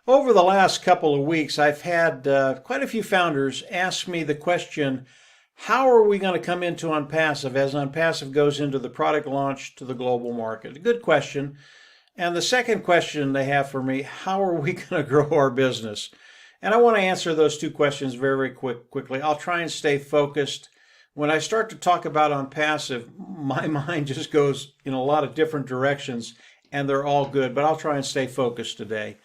Over the last couple of weeks, I've had quite a few founders ask me the question, how are we going to come into ONPASSIVE as ONPASSIVE goes into the product launch to the global market? A good question. And the second question they have for me, how are we going to grow our business? And I want to answer those two questions very quickly. I'll try and stay focused. When I start to talk about ONPASSIVE, my mind just goes in a lot of different directions, and they're all good, but I'll try and stay focused today.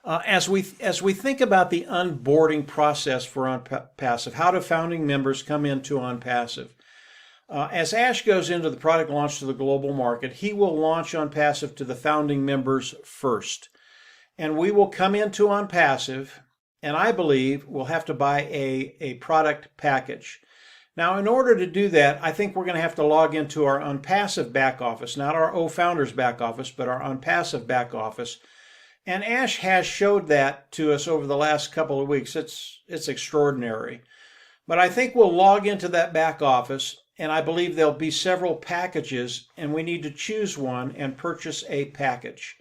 As we think about the onboarding process for ONPASSIVE, how do founding members come into ONPASSIVE? As Ash goes into the product launch to the global market, he will launch ONPASSIVE to the founding members first. And we will come into ONPASSIVE, and I believe we'll have to buy a product package. Now, in order to do that, I think we're going to have to log into our ONPASSIVE back office, not our OFounders back office, but our ONPASSIVE back office. And Ash has showed that to us over the last couple of weeks. It's extraordinary. But I think we'll log into that back office, and I believe there'll be several packages, and we need to choose one and purchase a package.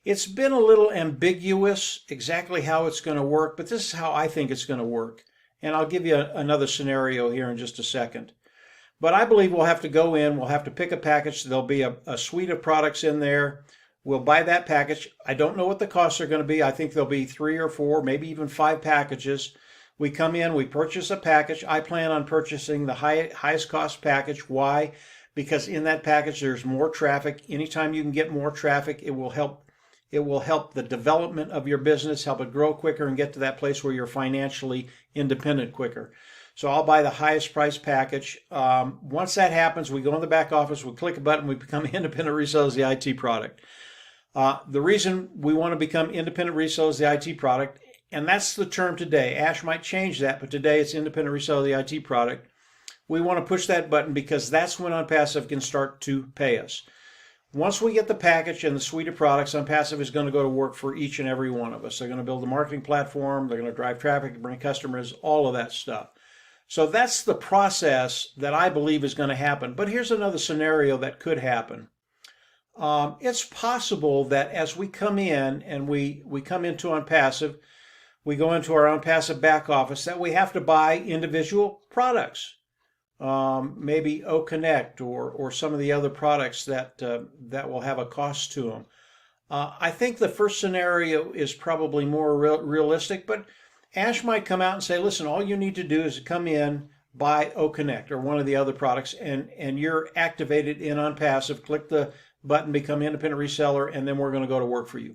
It's been a little ambiguous exactly how it's going to work, but this is how I think it's going to work. And I'll give you another scenario here in just a second. But I believe we'll have to go in, we'll have to pick a package. There'll be a suite of products in there. We'll buy that package. I don't know what the costs are going to be. I think there'll be 3 or 4, maybe even 5 packages. We come in, we purchase a package. I plan on purchasing the highest cost package. Why? Because in that package there's more traffic. Anytime you can get more traffic, it will help the development of your business, help it grow quicker and get to that place where you're financially independent quicker. So I'll buy the highest price package. Once that happens, we go in the back office, we click a button, we become independent resellers of the IT product. The reason we want to become independent resellers of the IT product, and that's the term today. Ash might change that, but today it's independent reseller of the IT product. We want to push that button because that's when ONPASSIVE can start to pay us. Once we get the package and the suite of products, ONPASSIVE is going to go to work for each and every one of us. They're going to build a marketing platform, they're going to drive traffic, bring customers, all of that stuff. So that's the process that I believe is going to happen. But here's another scenario that could happen. It's possible that as we come in and we come into ONPASSIVE, we go into our ONPASSIVE back office, that we have to buy individual products. Maybe OConnect or some of the other products that will have a cost to them. I think the first scenario is probably more realistic, but Ash might come out and say, listen, all you need to do is come in, buy OConnect or one of the other products, and you're activated in ONPASSIVE. Click the button, become independent reseller, and then we're going to go to work for you.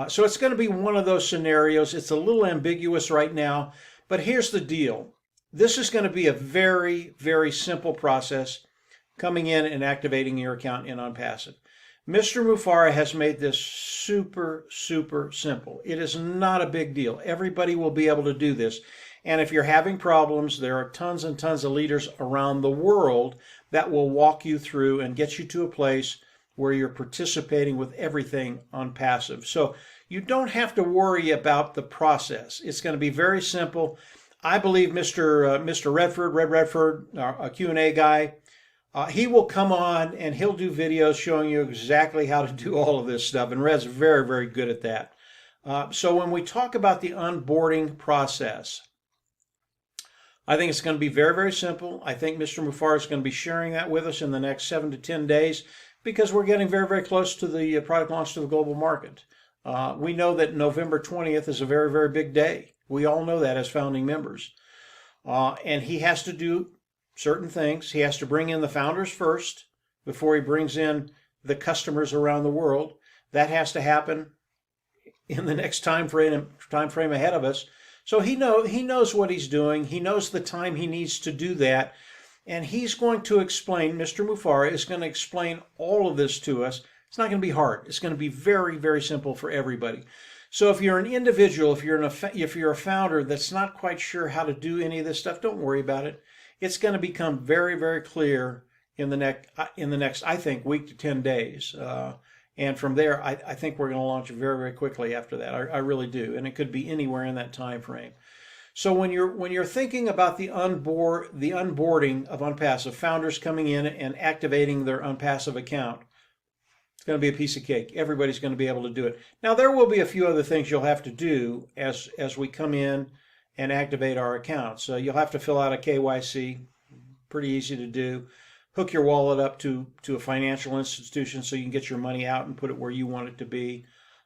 So it's going to be one of those scenarios. It's a little ambiguous right now, but here's the deal. This is going to be a very, very simple process, coming in and activating your account in ONPASSIVE. Mr. Mufareh has made this super simple. It is not a big deal. Everybody will be able to do this. And if you're having problems, there are tons and tons of leaders around the world that will walk you through and get you to a place where you're participating with everything ONPASSIVE. So you don't have to worry about the process. It's going to be very simple. I believe Mr. Redford, a Q&A guy, he will come on and he'll do videos showing you exactly how to do all of this stuff. And Red's very, very good at that. So when we talk about the onboarding process, I think it's going to be very, very simple. I think Mr. Mufareh is going to be sharing that with us in the next 7 to 10 days because we're getting very, very close to the product launch to the global market. We know that November 20th is a very, very big day. We all know that as founding members. And he has to do certain things. He has to bring in the founders first before he brings in the customers around the world. That has to happen in the next time frame ahead of us. So he knows what he's doing. He knows the time he needs to do that. And he's going to explain, Mr. Mufareh is going to explain all of this to us. It's not going to be hard. It's going to be very, very simple for everybody. So if you're an individual, if you're a founder that's not quite sure how to do any of this stuff, don't worry about it. It's going to become very, very clear in the next, I think, week to 10 days. And from there, I think we're going to launch very, very quickly after that. I really do. And it could be anywhere in that time frame. So when you're thinking about the onboarding of ONPASSIVE, founders coming in and activating their ONPASSIVE account, It's going to be a piece of cake. Everybody's going to be able to do it. Now, there will be a few other things you'll have to do as we come in and activate our accounts. So you'll have to fill out a KYC, pretty easy to do. Hook your wallet up to a financial institution so you can get your money out and put it where you want it to be.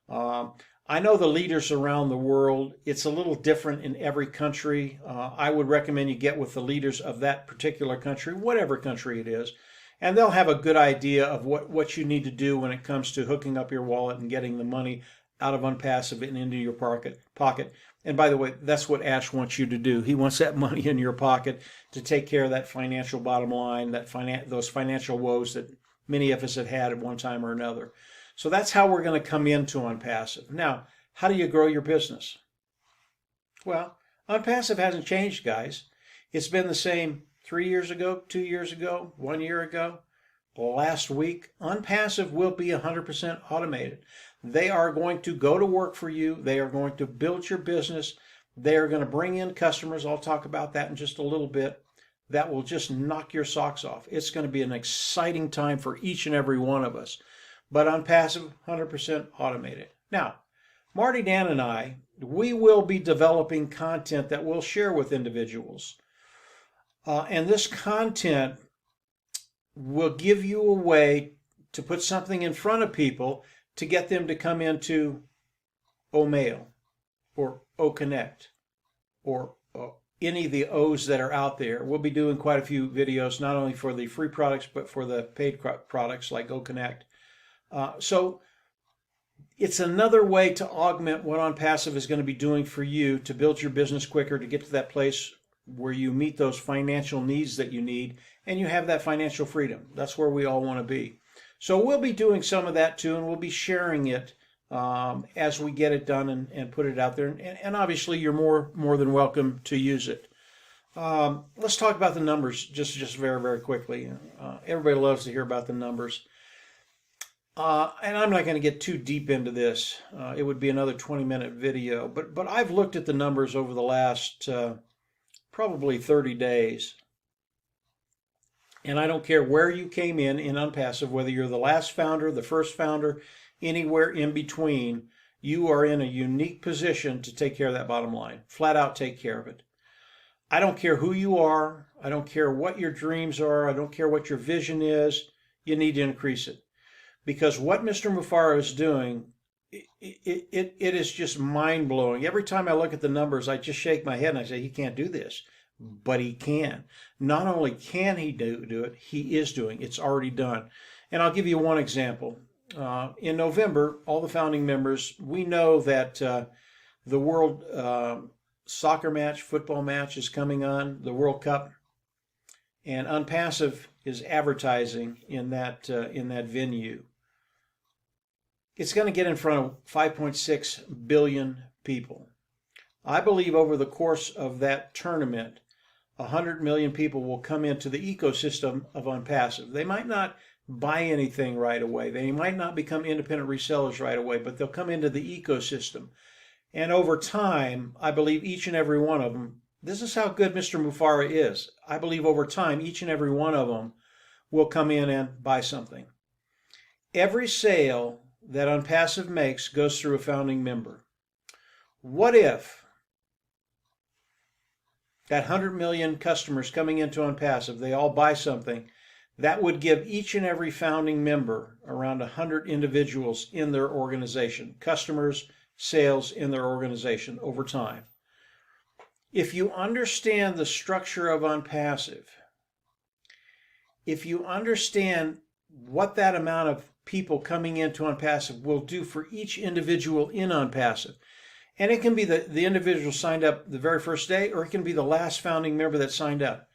I know the leaders around the world, it's a little different in every country. I would recommend you get with the leaders of that particular country, whatever country it is, and they'll have a good idea of what you need to do when it comes to hooking up your wallet and getting the money out of ONPASSIVE and into your pocket. And by the way, that's what Ash wants you to do. He wants that money in your pocket to take care of that financial bottom line, those financial woes that many of us have had at one time or another. So that's how we're going to come into ONPASSIVE. Now, how do you grow your business? Well, ONPASSIVE hasn't changed, guys. It's been the same 3 years ago, 2 years ago, 1 year ago, last week. ONPASSIVE will be 100% automated. They are going to go to work for you. They are going to build your business. They are going to bring in customers. I'll talk about that in just a little bit. That will just knock your socks off. It's going to be an exciting time for each and every one of us. But ONPASSIVE, 100% automated. Now, Marty, Dan, and I, we will be developing content that we'll share with individuals. And this content will give you a way to put something in front of people to get them to come into OMail or OConnect or any of the O's that are out there. We'll be doing quite a few videos, not only for the free products, but for the paid products like OConnect. So it's another way to augment what ONPASSIVE is going to be doing for you to build your business quicker, to get to that place where you meet those financial needs that you need and you have that financial freedom. That's where we all want to be. So we'll be doing some of that too, and we'll be sharing it as we get it done and put it out there. And obviously you're more than welcome to use it. Let's talk about the numbers just very, very quickly. Everybody loves to hear about the numbers. And I'm not going to get too deep into this. It would be another 20-minute video. But I've looked at the numbers over the last probably 30 days. And I don't care where you came in ONPASSIVE, whether you're the last founder, the first founder, anywhere in between, you are in a unique position to take care of that bottom line. Flat out take care of it. I don't care who you are. I don't care what your dreams are. I don't care what your vision is. You need to increase it. Because what Mr. Mufareh is doing, it is just mind-blowing. Every time I look at the numbers, I just shake my head and I say, he can't do this. But he can. Not only can he do it, he is doing it. It's already done. And I'll give you one example. In November, all the founding members, we know that the World Soccer match, football match is coming on, the World Cup. And ONPASSIVE is advertising in that venue. It's going to get in front of 5.6 billion people. I believe over the course of that tournament, 100 million people will come into the ecosystem of ONPASSIVE. They might not buy anything right away. They might not become independent resellers right away, but they'll come into the ecosystem. And over time, I believe each and every one of them, this is how good Mr. Mufareh is. I believe over time, each and every one of them will come in and buy something. Every sale that ONPASSIVE makes goes through a founding member. What if that 100 million customers coming into ONPASSIVE, they all buy something, that would give each and every founding member around 100 individuals in their organization, customers, sales in their organization over time. If you understand the structure of ONPASSIVE, if you understand what that amount of people coming into ONPASSIVE will do for each individual in ONPASSIVE, and it can be the individual signed up the very first day, or it can be the last founding member that signed up.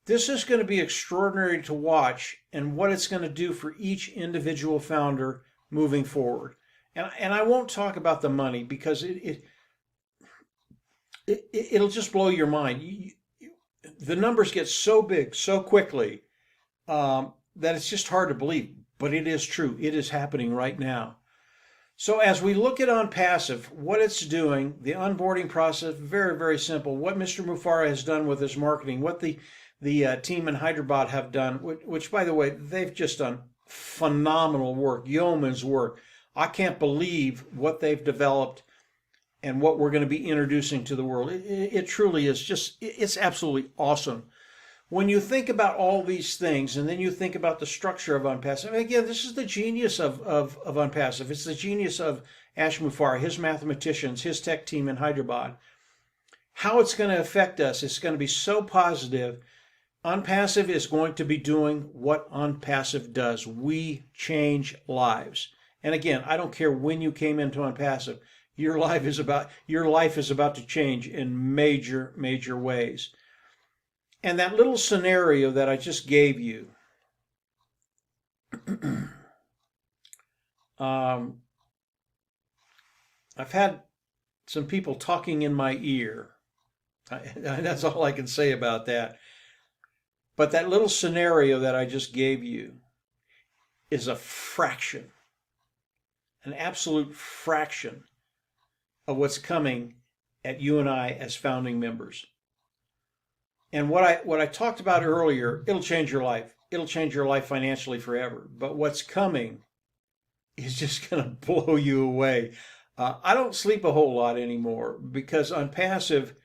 This is going to be extraordinary to watch and what it's going to do for each individual founder moving forward. And I won't talk about the money because it'll just blow your mind. The numbers get so big so quickly that it's just hard to believe, but it is true. It is happening right now. So as we look at ONPASSIVE, what it's doing, the onboarding process, very, very simple. What Mr. Mufareh has done with his marketing, what the team in Hyderabad have done, which by the way, they've just done phenomenal work, yeoman's work. I can't believe what they've developed and what we're going to be introducing to the world. It truly is just, it's absolutely awesome. When you think about all these things, and then you think about the structure of ONPASSIVE, again, this is the genius of ONPASSIVE. It's the genius of Ash Mufareh, his mathematicians, his tech team in Hyderabad. How it's going to affect us, it's going to be so positive. ONPASSIVE is going to be doing what ONPASSIVE does. We change lives. And again, I don't care when you came into ONPASSIVE, your life is about to change in major, major ways. And that little scenario that I just gave you, I've had some people talking in my ear. That's all I can say about that. But that little scenario that I just gave you is a fraction, an absolute fraction of what's coming at you and I as founding members. And what I talked about earlier, it'll change your life. It'll change your life financially forever. But what's coming is just going to blow you away. I don't sleep a whole lot anymore because ONPASSIVE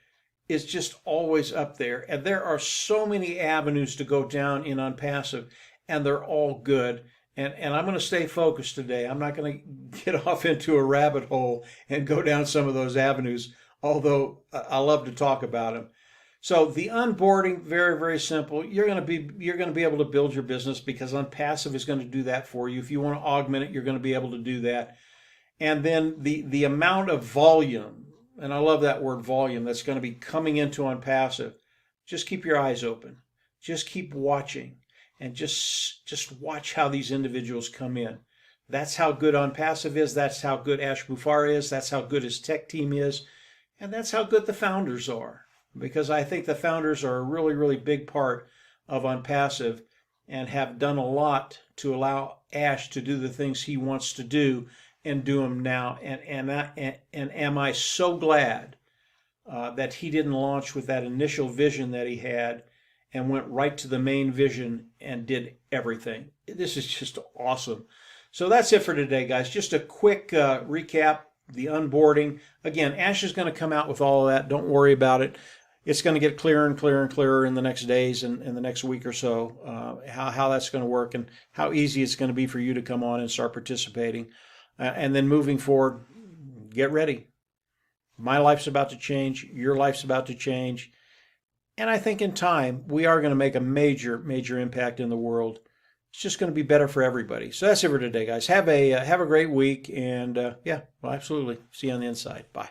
is just always up there. And there are so many avenues to go down in ONPASSIVE, and they're all good. And I'm going to stay focused today. I'm not going to get off into a rabbit hole and go down some of those avenues, although I love to talk about them. So the onboarding, very, very simple. You're going to be able to build your business because ONPASSIVE is going to do that for you. If you want to augment it, you're going to be able to do that. And then the amount of volume, and I love that word volume, that's going to be coming into ONPASSIVE. Just keep your eyes open. Just keep watching, and just watch how these individuals come in. That's how good ONPASSIVE is. That's how good Ash Mufareh is. That's how good his tech team is. And that's how good the founders are. Because I think the founders are a really, really big part of ONPASSIVE and have done a lot to allow Ash to do the things he wants to do and do them now. And am I so glad that he didn't launch with that initial vision that he had and went right to the main vision and did everything. This is just awesome. So that's it for today, guys. Just a quick recap, the onboarding. Again, Ash is going to come out with all of that. Don't worry about it. It's going to get clearer and clearer and clearer in the next days and in the next week or so, how that's going to work and how easy it's going to be for you to come on and start participating. And then moving forward, get ready. My life's about to change. Your life's about to change. And I think in time, we are going to make a major, major impact in the world. It's just going to be better for everybody. So that's it for today, guys. Have a great week. And yeah, well, absolutely. See you on the inside. Bye.